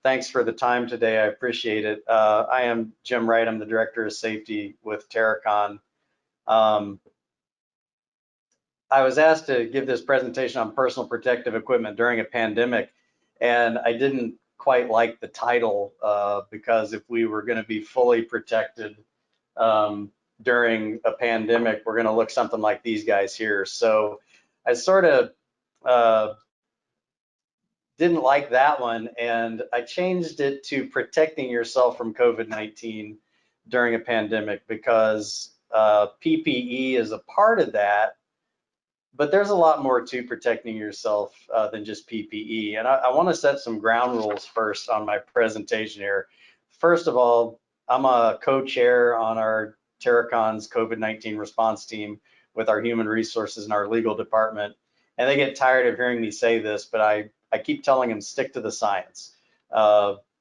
Thanks for the time today. I appreciate it. I am Jim Wright. I'm the Director of Safety with Terracon. I was asked to give this presentation on personal protective equipment during a pandemic, and I didn't quite like the title because if we were going to be fully protected during a pandemic, we're going to look something like these guys here. So I sort of didn't like that one, and I changed it to protecting yourself from COVID-19 during a pandemic because PPE is a part of that, but there's a lot more to protecting yourself than just PPE. And I want to set some ground rules first on my presentation here. First of all, I'm a co-chair on our Terracon's COVID-19 response team with our human resources and our legal department. And they get tired of hearing me say this, but I keep telling them stick to the science.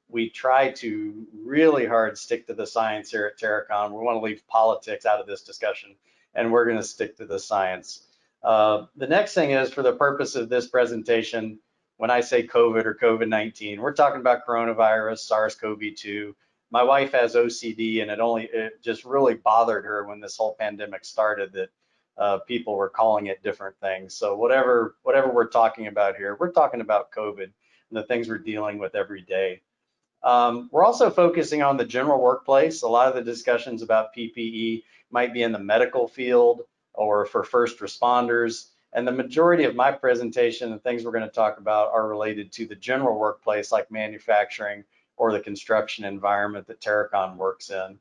We try to really hard stick to the science here at Terracon. We want to leave politics out of this discussion, and we're going to stick to the science. The next thing is, for the purpose of this presentation, when I say COVID or COVID-19, we're talking about coronavirus, SARS-CoV-2. My wife has OCD, and it just really bothered her when this whole pandemic started that people were calling it different things. So whatever we're talking about here, we're talking about COVID and the things we're dealing with every day. We're also focusing on the general workplace. A lot of the discussions about PPE might be in the medical field or for first responders. And the majority of my presentation and things we're going to talk about are related to the general workplace, like manufacturing or the construction environment that Terracon works in.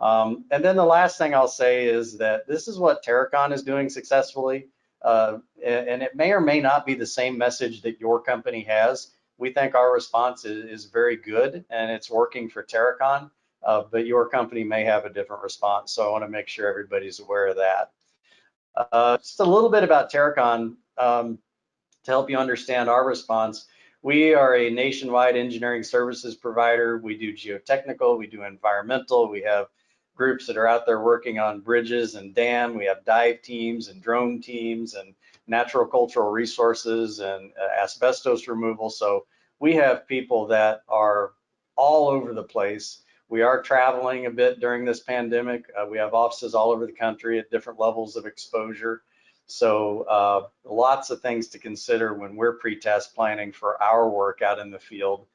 And then the last thing I'll say is that this is what Terracon is doing successfully. And it may or may not be the same message that your company has. We think our response is very good and it's working for Terracon, but your company may have a different response. So I want to make sure everybody's aware of that. Just a little bit about Terracon to help you understand our response. We are a nationwide engineering services provider. We do geotechnical, we do environmental, we have groups that are out there working on bridges and dam. We have dive teams and drone teams and natural cultural resources and asbestos removal. So we have people that are all over the place. We are traveling a bit during this pandemic. We have offices all over the country at different levels of exposure. So lots of things to consider when we're pre-test planning for our work out in the field.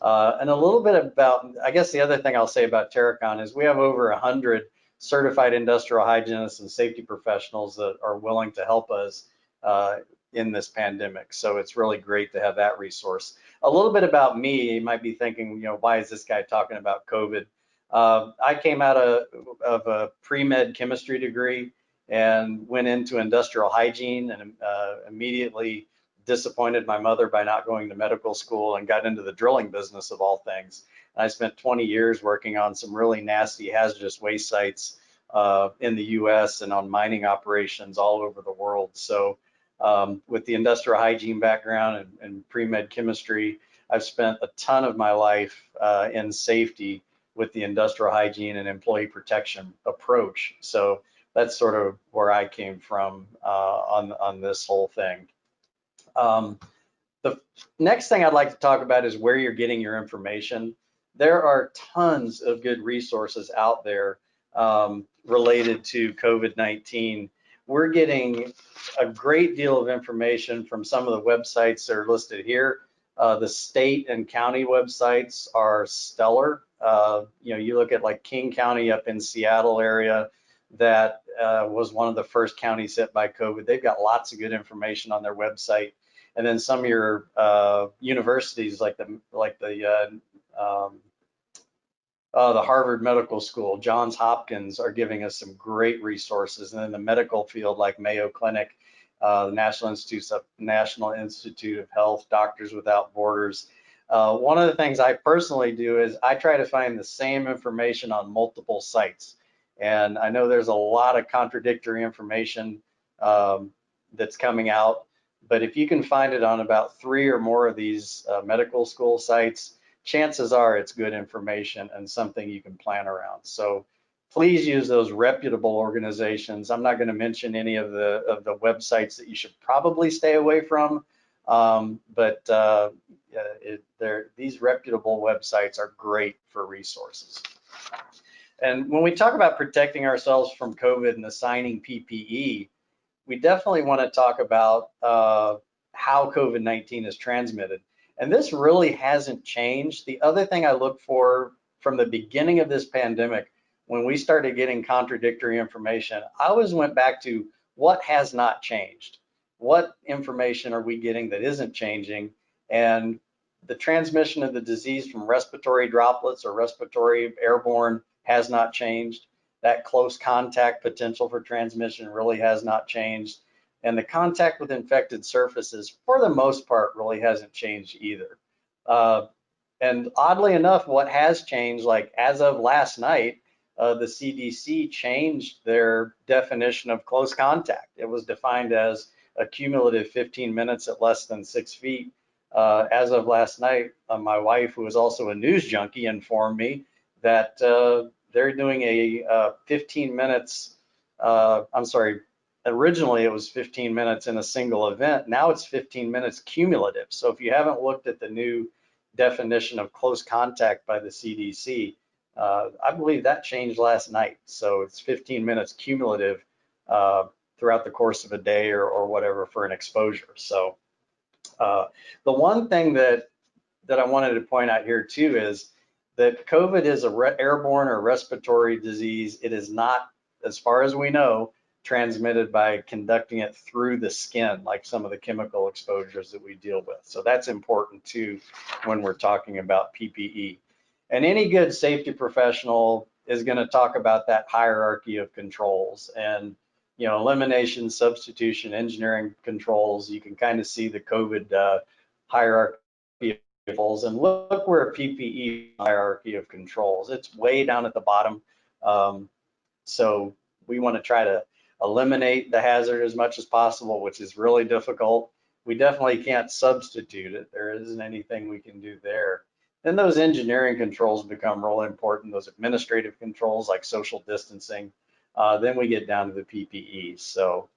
And a little bit about, I guess the other thing I'll say about Terracon is we have over 100 certified industrial hygienists and safety professionals that are willing to help us in this pandemic. So it's really great to have that resource. A little bit about me, you might be thinking, why is this guy talking about COVID? I came out of a pre-med chemistry degree and went into industrial hygiene and immediately disappointed my mother by not going to medical school and got into the drilling business of all things. I spent 20 years working on some really nasty hazardous waste sites in the US and on mining operations all over the world. So with the industrial hygiene background and pre-med chemistry, I've spent a ton of my life in safety with the industrial hygiene and employee protection approach. So that's sort of where I came from on this whole thing. The next thing I'd like to talk about is where you're getting your information. There are tons of good resources out there related to COVID-19. We're getting a great deal of information from some of the websites that are listed here. The state and county websites are stellar. You look at like King County up in Seattle area, that was one of the first counties hit by COVID. They've got lots of good information on their website. And then some of your universities, like the Harvard Medical School, Johns Hopkins, are giving us some great resources. And then the medical field, like Mayo Clinic, the National Institute of Health, Doctors Without Borders. One of the things I personally do is I try to find the same information on multiple sites. And I know there's a lot of contradictory information that's coming out, but if you can find it on about 3 or more of these medical school sites, chances are it's good information and something you can plan around. So please use those reputable organizations. I'm not going to mention any of the websites that you should probably stay away from, These reputable websites are great for resources. And when we talk about protecting ourselves from COVID and assigning PPE, we definitely want to talk about how COVID-19 is transmitted. And this really hasn't changed. The other thing I look for from the beginning of this pandemic, when we started getting contradictory information, I always went back to what has not changed. What information are we getting that isn't changing? And the transmission of the disease from respiratory droplets or respiratory airborne has not changed. That close contact potential for transmission really has not changed. And the contact with infected surfaces, for the most part, really hasn't changed either. And oddly enough, what has changed, like as of last night, the CDC changed their definition of close contact. It was defined as a cumulative 15 minutes at less than 6 feet. As of last night, my wife, who is also a news junkie, informed me that they're doing a 15 minutes, I'm sorry, originally it was 15 minutes in a single event. Now it's 15 minutes cumulative. So if you haven't looked at the new definition of close contact by the CDC, I believe that changed last night. So it's 15 minutes cumulative throughout the course of a day or whatever for an exposure. So the one thing that I wanted to point out here too is that COVID is a airborne or respiratory disease. It is not, as far as we know, transmitted by conducting it through the skin, like some of the chemical exposures that we deal with. So that's important too when we're talking about PPE. And any good safety professional is going to talk about that hierarchy of controls and, you know, elimination, substitution, engineering controls. You can kind of see the COVID hierarchy of controls, and look where PPE hierarchy of controls. It's way down at the bottom. So we want to try to eliminate the hazard as much as possible, which is really difficult. We definitely can't substitute it. There isn't anything we can do there. Then those engineering controls become really important, those administrative controls like social distancing. Then we get down to the PPE. So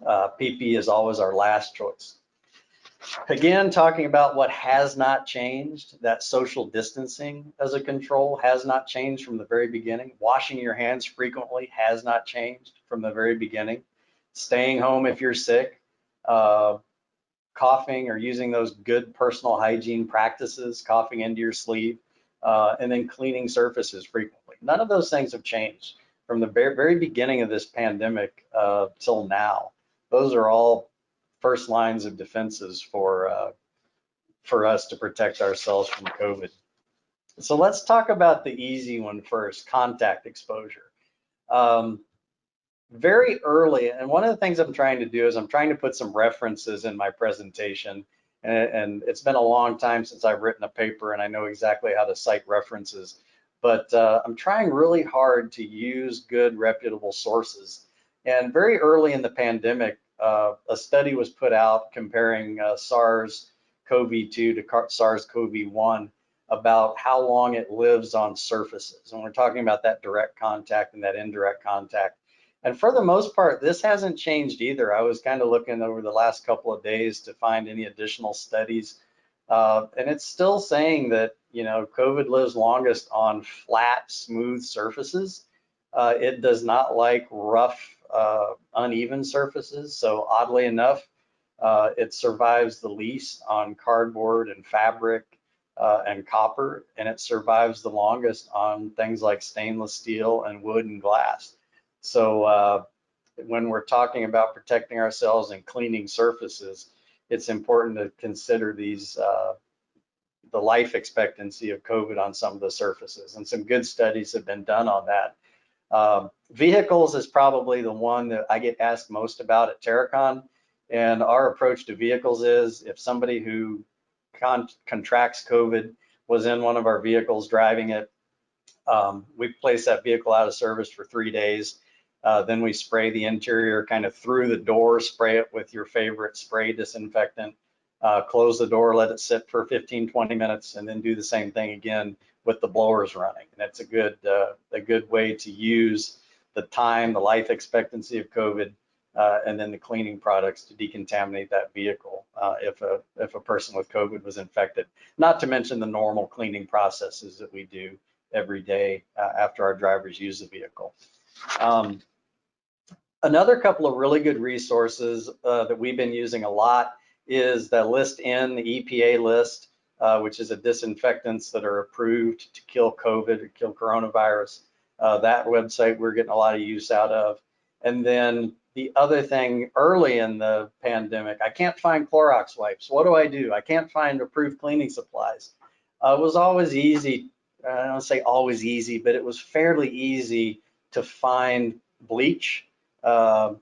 PPE is always our last choice. Again, talking about what has not changed, that social distancing as a control has not changed from the very beginning. Washing your hands frequently has not changed from the very beginning. Staying home if you're sick, coughing or using those good personal hygiene practices, coughing into your sleeve, and then cleaning surfaces frequently. None of those things have changed from the very beginning of this pandemic till now. Those are all first lines of defenses for us to protect ourselves from COVID. So let's talk about the easy one first, contact exposure. Very early, and one of the things I'm trying to do is I'm trying to put some references in my presentation, and it's been a long time since I've written a paper and I know exactly how to cite references, but I'm trying really hard to use good reputable sources. And very early in the pandemic, a study was put out comparing SARS-CoV-2 to SARS-CoV-1 about how long it lives on surfaces. And we're talking about that direct contact and that indirect contact. And for the most part, this hasn't changed either. I was kind of looking over the last couple of days to find any additional studies. And it's still saying that, you know, COVID lives longest on flat, smooth surfaces. It does not like rough, uneven surfaces. So oddly enough, it survives the least on cardboard and fabric and copper, and it survives the longest on things like stainless steel and wood and glass. So when we're talking about protecting ourselves and cleaning surfaces, it's important to consider these the life expectancy of COVID on some of the surfaces, and some good studies have been done on that. Vehicles is probably the one that I get asked most about at Terracon, and our approach to vehicles is if somebody who contracts COVID was in one of our vehicles driving it, we place that vehicle out of service for 3 days. Then we spray the interior kind of through the door, spray it with your favorite spray disinfectant, close the door, let it sit for 15, 20 minutes, and then do the same thing again with the blowers running. And that's a good way to use the time, the life expectancy of COVID and then the cleaning products to decontaminate that vehicle if a person with COVID was infected. Not to mention the normal cleaning processes that we do every day after our drivers use the vehicle. Another couple of really good resources that we've been using a lot is the list in the EPA list, which is a disinfectants that are approved to kill COVID or kill coronavirus. That website we're getting a lot of use out of. And then the other thing, early in the pandemic, I can't find Clorox wipes. What do? I can't find approved cleaning supplies. It was always easy, I don't say always easy, but it was fairly easy to find bleach. The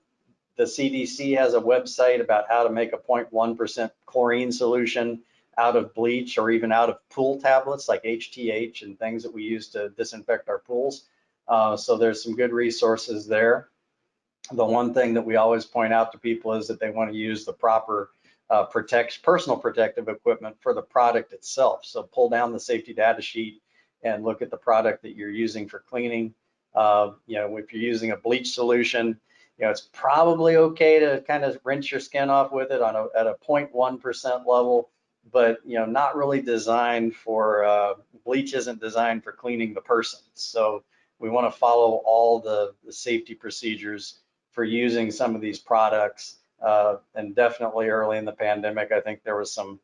CDC has a website about how to make a 0.1% chlorine solution out of bleach or even out of pool tablets like HTH and things that we use to disinfect our pools. So there's some good resources there. The one thing that we always point out to people is that they want to use the proper personal protective equipment for the product itself. So pull down the safety data sheet and look at the product that you're using for cleaning. If you're using a bleach solution, it's probably okay to kind of rinse your skin off with it at a 0.1% level, but not really designed for, bleach isn't designed for cleaning the person. So we want to follow all the safety procedures for using some of these products. And definitely early in the pandemic, I think there was some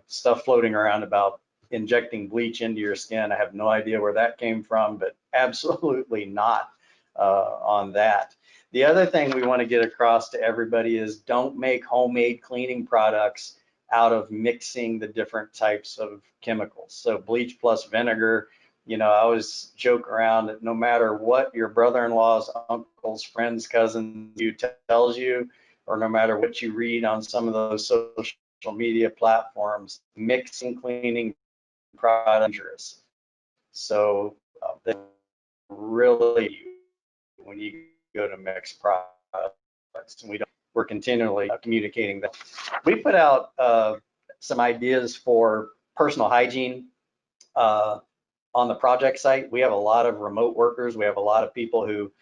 stuff floating around about injecting bleach into your skin. I have no idea where that came from, but absolutely not on that. The other thing we want to get across to everybody is don't make homemade cleaning products out of mixing the different types of chemicals. So bleach plus vinegar, I always joke around that no matter what your brother-in-law's, uncle's, friends, cousins tells you, or no matter what you read on some of those social media platforms, mixing cleaning products is dangerous. So really, when you go to mix products, and we're continually communicating that. We put out some ideas for personal hygiene on the project site. We have a lot of remote workers. We have a lot of people who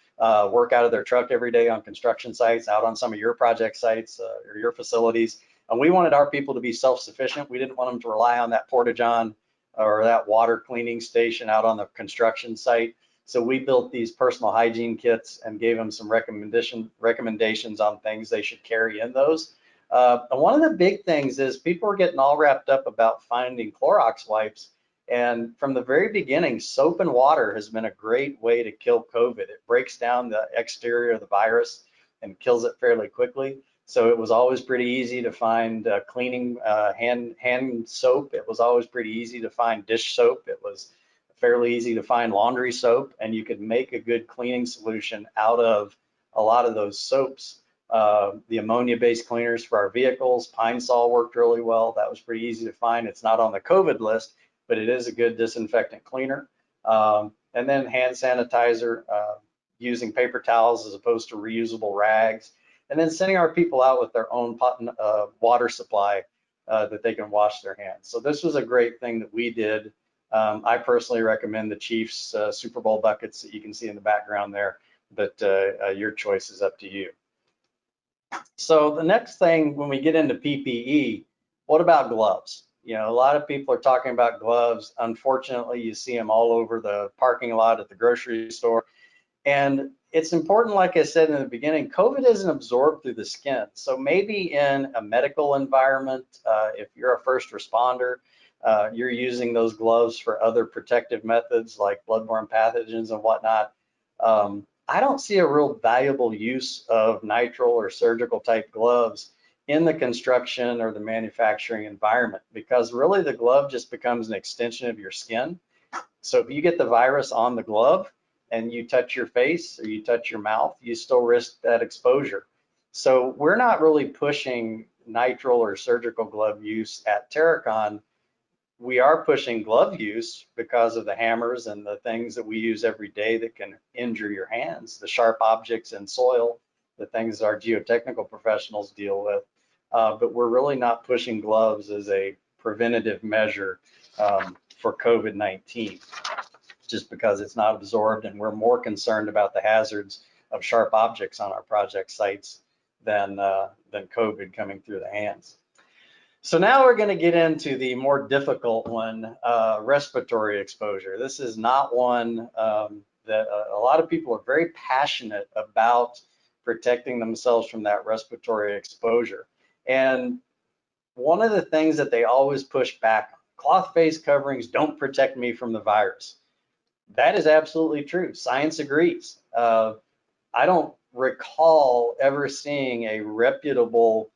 work out of their truck every day on construction sites, out on some of your project sites or your facilities. And we wanted our people to be self-sufficient. We didn't want them to rely on that porta-john or that water cleaning station out on the construction site. So we built these personal hygiene kits and gave them some recommendations on things they should carry in those. And one of the big things is people are getting all wrapped up about finding Clorox wipes. And from the very beginning, soap and water has been a great way to kill COVID. It breaks down the exterior of the virus and kills it fairly quickly. So it was always pretty easy to find cleaning hand soap. It was always pretty easy to find dish soap. It was fairly easy to find laundry soap, and you could make a good cleaning solution out of a lot of those soaps. The ammonia-based cleaners for our vehicles, Pine Sol worked really well. That was pretty easy to find. It's not on the COVID list, but it is a good disinfectant cleaner. And then hand sanitizer, using paper towels as opposed to reusable rags, and then sending our people out with their own water supply that they can wash their hands. So this was a great thing that we did. I personally recommend the Chiefs Super Bowl buckets that you can see in the background there, but your choice is up to you. So the next thing, when we get into PPE, what about gloves? A lot of people are talking about gloves. Unfortunately, you see them all over the parking lot at the grocery store. And it's important, like I said in the beginning, COVID isn't absorbed through the skin. So maybe in a medical environment, if you're a first responder, you're using those gloves for other protective methods like bloodborne pathogens and whatnot. I don't see a real valuable use of nitrile or surgical type gloves in the construction or the manufacturing environment, because really the glove just becomes an extension of your skin. So if you get the virus on the glove and you touch your face or you touch your mouth, you still risk that exposure. So we're not really pushing nitrile or surgical glove use at Terracon. We are pushing glove use because of the hammers and the things that we use every day that can injure your hands, the sharp objects in soil, the things our geotechnical professionals deal with. But we're really not pushing gloves as a preventative measure for COVID-19, just because it's not absorbed, and we're more concerned about the hazards of sharp objects on our project sites than COVID coming through the hands. So now we're going to get into the more difficult one, respiratory exposure. This is not one that a lot of people are very passionate about protecting themselves from that respiratory exposure. And one of the things that they always push back on, cloth face coverings don't protect me from the virus. That is absolutely true. Science agrees. I don't recall ever seeing a reputable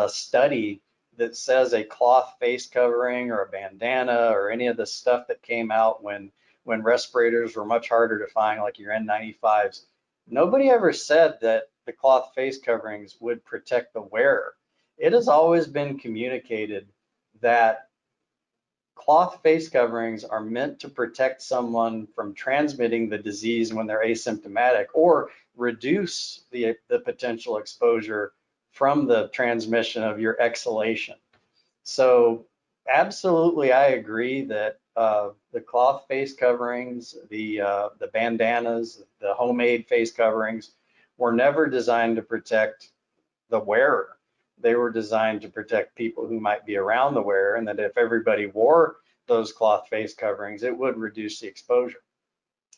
study that says a cloth face covering or a bandana or any of the stuff that came out when respirators were much harder to find, like your N95s. Nobody ever said that the cloth face coverings would protect the wearer. It has always been communicated that cloth face coverings are meant to protect someone from transmitting the disease when they're asymptomatic, or reduce the potential exposure from the transmission of your exhalation. So absolutely, I agree that the cloth face coverings, the bandanas, the homemade face coverings were never designed to protect the wearer. They were designed to protect people who might be around the wearer, and that if everybody wore those cloth face coverings, it would reduce the exposure.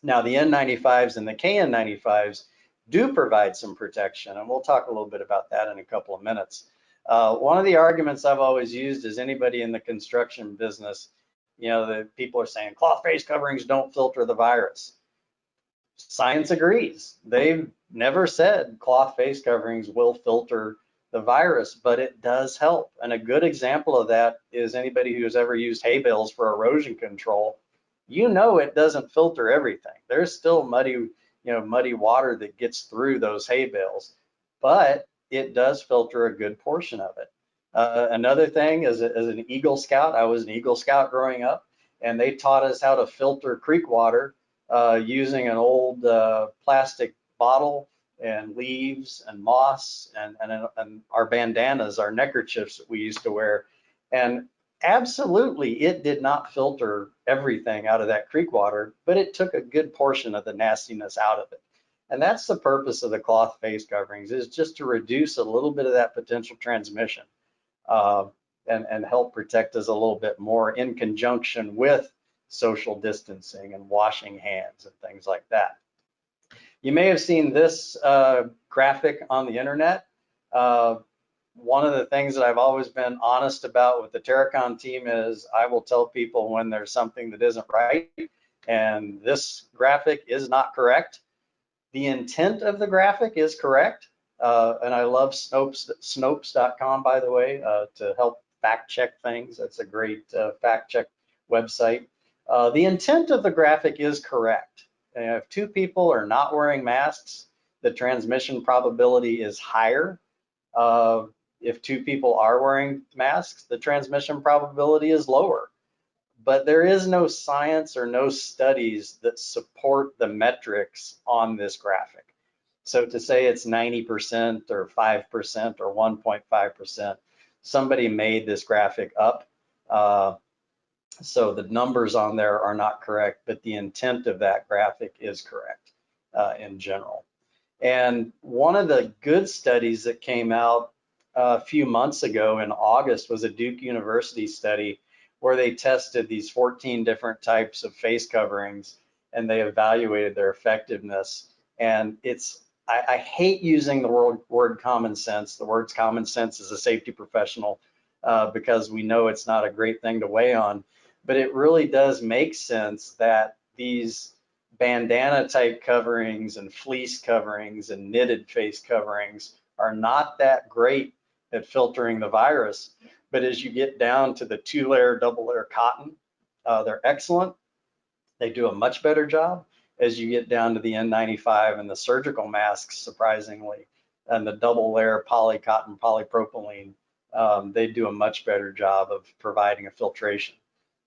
Now, the N95s and the KN95s do provide some protection, and we'll talk a little bit about that in a couple of minutes. One of the arguments I've always used is anybody in the construction business, the people are saying cloth face coverings don't filter the virus. Science agrees. They've never said cloth face coverings will filter the virus, but it does help. And a good example of that is anybody who's ever used hay bales for erosion control. It doesn't filter everything. There's still muddy water that gets through those hay bales, but it does filter a good portion of it. Another thing, as an Eagle Scout, I was an Eagle Scout growing up, and they taught us how to filter creek water using an old plastic bottle and leaves and moss and our bandanas, our neckerchiefs that we used to wear. And absolutely, it did not filter everything out of that creek water, but it took a good portion of the nastiness out of it. And that's the purpose of the cloth face coverings, is just to reduce a little bit of that potential transmission and help protect us a little bit more in conjunction with social distancing and washing hands and things like that. You may have seen this graphic on the internet. One of the things that I've always been honest about with the Terracon team is I will tell people when there's something that isn't right, and this graphic is not correct. The intent of the graphic is correct, and I love Snopes.com, by the way, to help fact check things. That's a great fact check website. The intent of the graphic is correct. If two people are not wearing masks, the transmission probability is higher. If two people are wearing masks, the transmission probability is lower. But there is no science or no studies that support the metrics on this graphic. So to say it's 90% or 5% or 1.5%, somebody made this graphic up. So the numbers on there are not correct, but the intent of that graphic is correct in general. And one of the good studies that came out a few months ago in August was a Duke University study where they tested these 14 different types of face coverings and they evaluated their effectiveness. And I hate using the word common sense. The word common sense as a safety professional because we know it's not a great thing to weigh on. But it really does make sense that these bandana type coverings and fleece coverings and knitted face coverings are not that great at filtering the virus. But as you get down to the 2-layer, double-layer cotton, they're excellent. They do a much better job. As you get down to the N95 and the surgical masks, surprisingly, and the double-layer poly cotton polypropylene, they do a much better job of providing a filtration.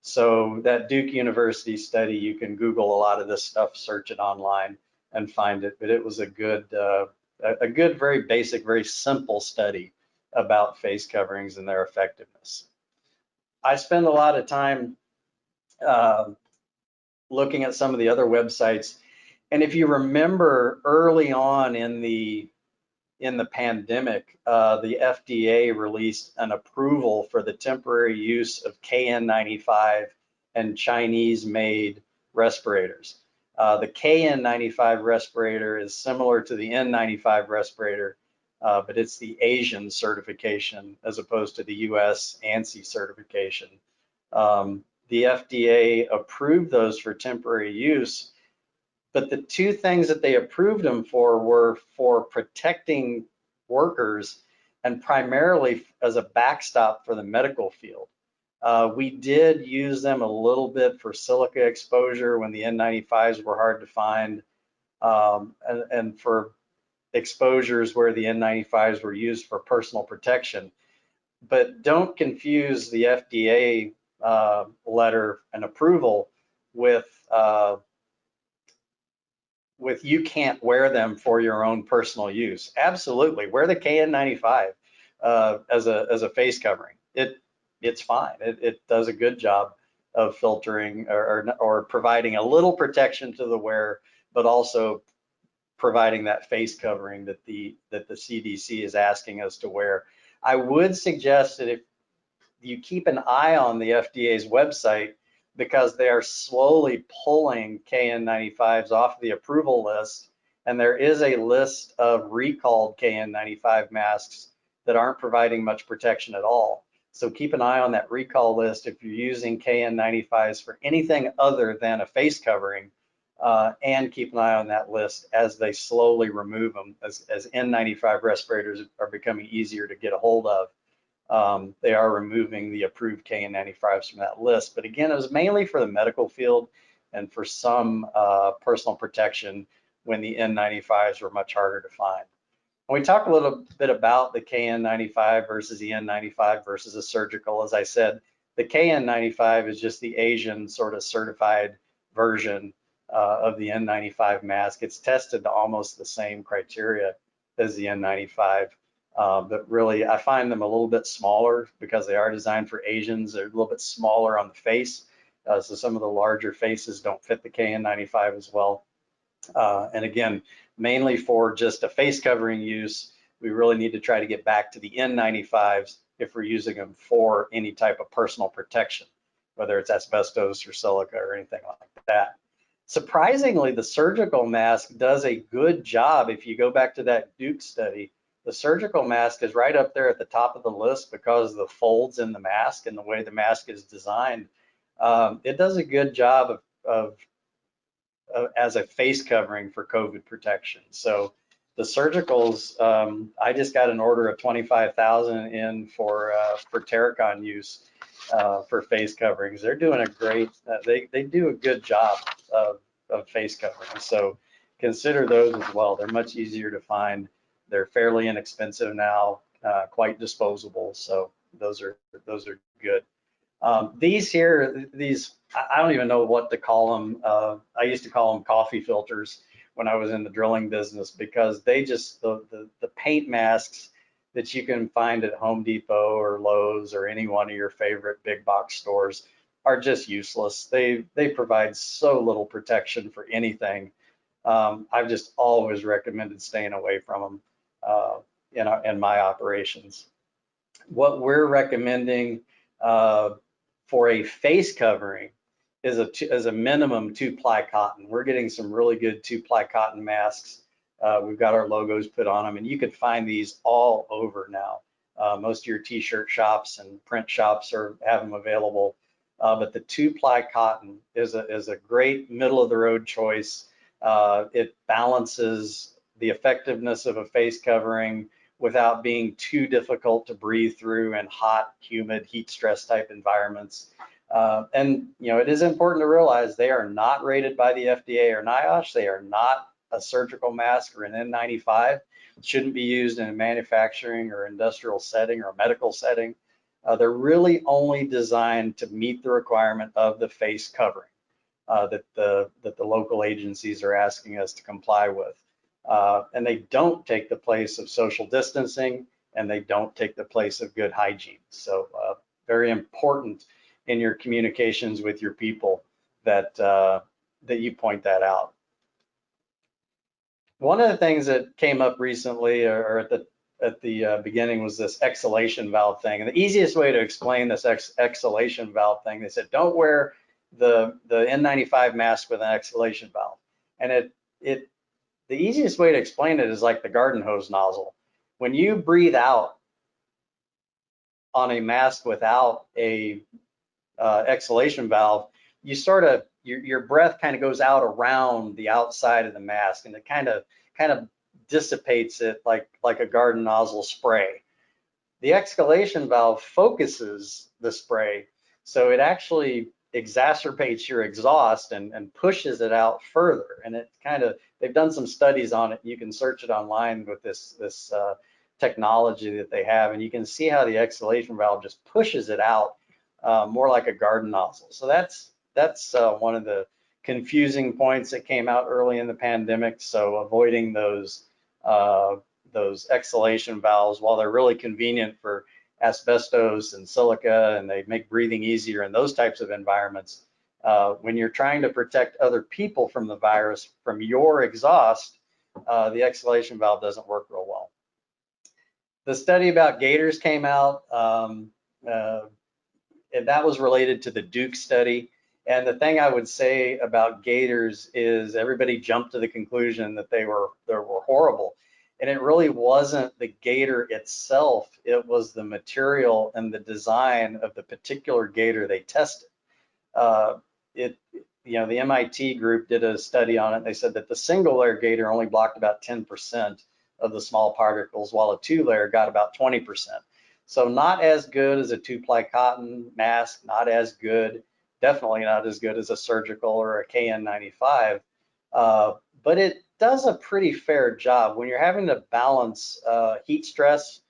So that Duke University study, you can Google a lot of this stuff, search it online and find it. But it was a good, very basic, very simple study about face coverings and their effectiveness. I spend a lot of time looking at some of the other websites, And if you remember early on in the pandemic, the FDA released an approval for the temporary use of KN95 and Chinese-made respirators. The KN95 respirator is similar to the N95 respirator, but it's the Asian certification as opposed to the US ANSI certification. The FDA approved those for temporary use, but the two things that they approved them for were for protecting workers and primarily as a backstop for the medical field. We did use them a little bit for silica exposure when the N95s were hard to find, and for exposures where the N95s were used for personal protection. But don't confuse the FDA letter and approval with you can't wear them for your own personal use. Absolutely, wear the KN95 as a face covering. It's fine. It does a good job of filtering or providing a little protection to the wearer, but also providing that face covering that the CDC is asking us to wear. I would suggest that if you keep an eye on the FDA's website, because they are slowly pulling KN95s off the approval list, and there is a list of recalled KN95 masks that aren't providing much protection at all. So keep an eye on that recall list if you're using KN95s for anything other than a face covering, and keep an eye on that list as they slowly remove them, as N95 respirators are becoming easier to get a hold of. They are removing the approved KN95s from that list. But again, it was mainly for the medical field and for some personal protection when the N95s were much harder to find. When we talk a little bit about the KN95 versus the N95 versus a surgical, as I said, the KN95 is just the Asian sort of certified version of the N95 mask. It's tested to almost the same criteria as the N95. But really, I find them a little bit smaller because they are designed for Asians. They're a little bit smaller on the face, so some of the larger faces don't fit the KN95 as well. And again, mainly for just a face covering use, we really need to try to get back to the N95s if we're using them for any type of personal protection, whether it's asbestos or silica or anything like that. Surprisingly, the surgical mask does a good job. If you go back to that Duke study, the surgical mask is right up there at the top of the list because of the folds in the mask and the way the mask is designed. It does a good job of as a face covering for COVID protection. So the surgicals, I just got an order of 25,000 in for Terracon use for face coverings. They're doing a great, they do a good job of face coverings. So consider those as well. They're much easier to find. They're fairly inexpensive now, quite disposable. So those are good. These here, I don't even know what to call them. I used to call them coffee filters when I was in the drilling business, because they just, the paint masks that you can find at Home Depot or Lowe's or any one of your favorite big box stores are just useless. They provide so little protection for anything. I've just always recommended staying away from them in my operations. What we're recommending for a face covering is a minimum 2-ply cotton. We're getting some really good 2-ply cotton masks. We've got our logos put on them, and you can find these all over now. Most of your t-shirt shops and print shops have them available. But the 2-ply cotton is a great middle of the road choice. It balances the effectiveness of a face covering without being too difficult to breathe through in hot, humid, heat stress type environments. And it is important to realize they are not rated by the FDA or NIOSH. They are not a surgical mask or an N95. It shouldn't be used in a manufacturing or industrial setting or a medical setting. They're really only designed to meet the requirement of the face covering that the local agencies are asking us to comply with. And they don't take the place of social distancing, and they don't take the place of good hygiene. So very important in your communications with your people that you point that out. One of the things that came up recently or at the beginning was this exhalation valve thing. And the easiest way to explain this exhalation valve thing, they said, don't wear the N95 mask with an exhalation valve. And the easiest way to explain it is like the garden hose nozzle. When you breathe out on a mask without a exhalation valve, you sort of your breath kind of goes out around the outside of the mask, and it kind of dissipates it like a garden nozzle spray. The exhalation valve focuses the spray, so it actually exacerbates your exhaust and pushes it out further. And it kind of, they've done some studies on it. You can search it online with this technology that they have, and you can see how the exhalation valve just pushes it out more like a garden nozzle. So that's one of the confusing points that came out early in the pandemic. So avoiding those exhalation valves, while they're really convenient for asbestos and silica, and they make breathing easier in those types of environments, when you're trying to protect other people from the virus from your exhaust, the exhalation valve doesn't work real well. The study about gators came out, and that was related to the Duke study. And the thing I would say about gators is everybody jumped to the conclusion that they were horrible. And it really wasn't the gator itself, it was the material and the design of the particular gator they tested. The MIT group did a study on it. They said that the single layer gator only blocked about 10% of the small particles, while a two layer got about 20%. So not as good as a 2-ply cotton mask, not as good, definitely not as good as a surgical or a KN95, but it does a pretty fair job when you're having to balance heat stress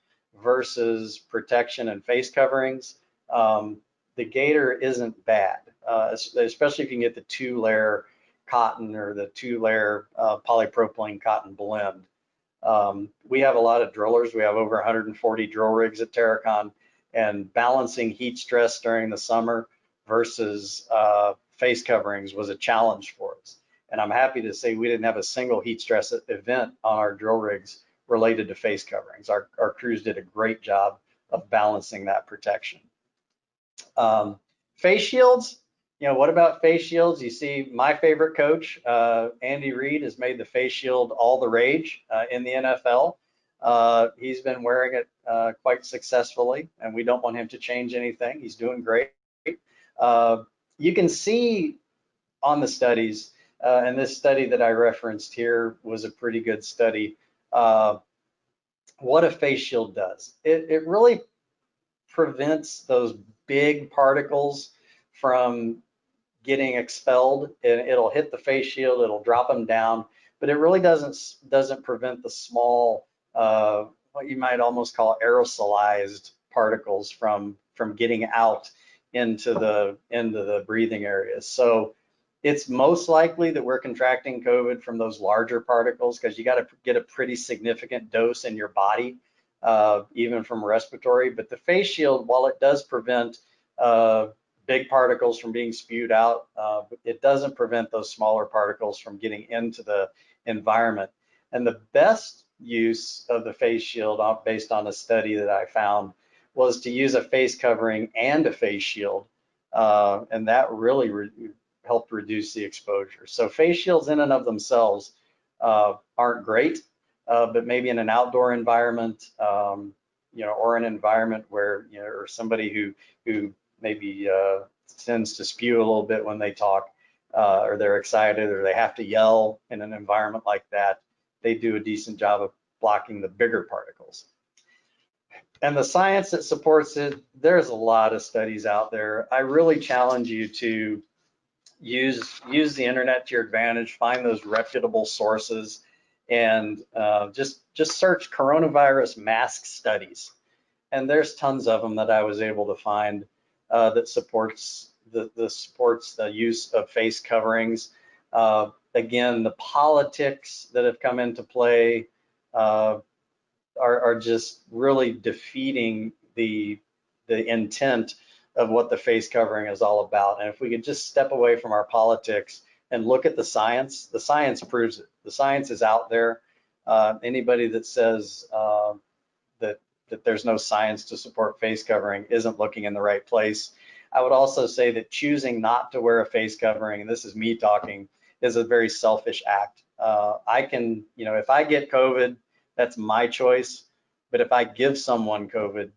versus protection and face coverings. The gator isn't bad, especially if you can get the 2-layer cotton or the 2-layer polypropylene cotton blend. We have a lot of drillers. We have over 140 drill rigs at Terracon, and balancing heat stress during the summer versus face coverings was a challenge for us. And I'm happy to say we didn't have a single heat stress event on our drill rigs related to face coverings. Our crews did a great job of balancing that protection. Face shields, what about face shields? You see, my favorite coach, Andy Reid, has made the face shield all the rage in the NFL. He's been wearing it quite successfully, and we don't want him to change anything. He's doing great. You can see on the studies, and this study that I referenced here was a pretty good study, what a face shield does. It really prevents those big particles from getting expelled, and it'll hit the face shield, it'll drop them down, but it really doesn't prevent the small, what you might almost call aerosolized particles from getting out into the breathing areas. So it's most likely that we're contracting COVID from those larger particles, because you got to get a pretty significant dose in your body, even from respiratory. But the face shield, while it does prevent big particles from being spewed out, it doesn't prevent those smaller particles from getting into the environment. And the best use of the face shield, based on a study that I found, was to use a face covering and a face shield, and that really helped reduce the exposure. So face shields in and of themselves aren't great, but maybe in an outdoor environment, or an environment where, or somebody who maybe tends to spew a little bit when they talk, or they're excited, or they have to yell in an environment like that, they do a decent job of blocking the bigger particles. And the science that supports it, there's a lot of studies out there. I really challenge you to use the internet to your advantage, find those reputable sources, and just search coronavirus mask studies. And there's tons of them that I was able to find that supports the use of face coverings. Again, the politics that have come into play are just really defeating the intent of what the face covering is all about. And if we could just step away from our politics and look at the science. The science proves it. The science is out there. Anybody that says that there's no science to support face covering isn't looking in the right place. I would also say that choosing not to wear a face covering, and this is me talking, is a very selfish act. I can, if I get COVID, that's my choice. But if I give someone COVID,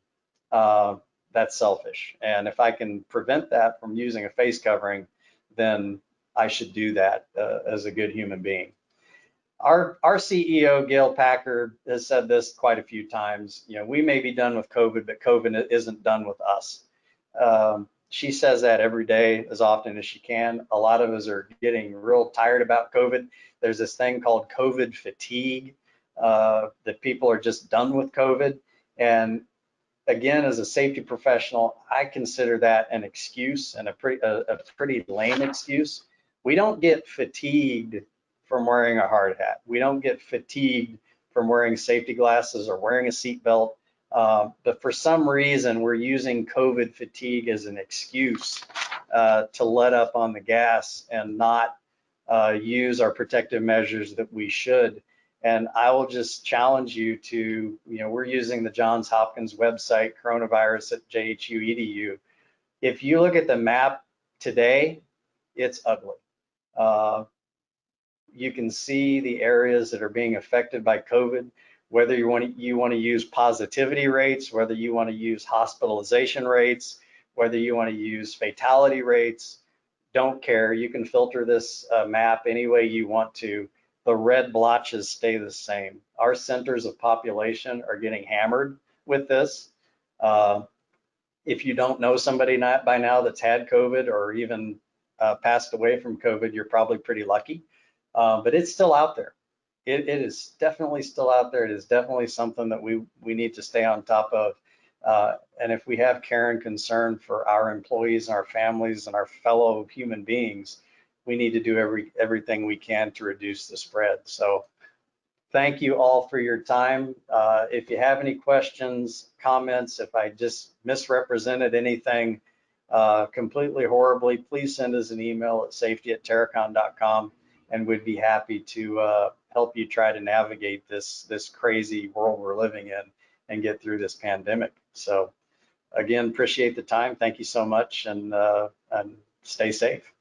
that's selfish. And if I can prevent that from using a face covering, then I should do that as a good human being. Our CEO, Gail Packard, has said this quite a few times. We may be done with COVID, but COVID isn't done with us. She says that every day as often as she can. A lot of us are getting real tired about COVID. There's this thing called COVID fatigue, that people are just done with COVID. And again, as a safety professional, I consider that an excuse, and a pretty lame excuse. We don't get fatigued from wearing a hard hat. We don't get fatigued from wearing safety glasses or wearing a seatbelt. But for some reason, we're using COVID fatigue as an excuse to let up on the gas and not use our protective measures that we should. And I will just challenge you to, we're using the Johns Hopkins website, coronavirus at JHU.edu. If you look at the map today, it's ugly. You can see the areas that are being affected by COVID, whether you want to use positivity rates, whether you want to use hospitalization rates, whether you want to use fatality rates, don't care. You can filter this map any way you want to. The red blotches stay the same. Our centers of population are getting hammered with this. If you don't know somebody by now that's had COVID or even passed away from COVID, you're probably pretty lucky. But it's still out there. It is definitely still out there. It is definitely something that we need to stay on top of. And if we have care and concern for our employees and our families and our fellow human beings, we need to do everything we can to reduce the spread. So thank you all for your time. If you have any questions, comments, if I just misrepresented anything completely horribly, please send us an email at safety@terracon.com, and we'd be happy to help you try to navigate this crazy world we're living in and get through this pandemic. So again, appreciate the time. Thank you so much, and stay safe.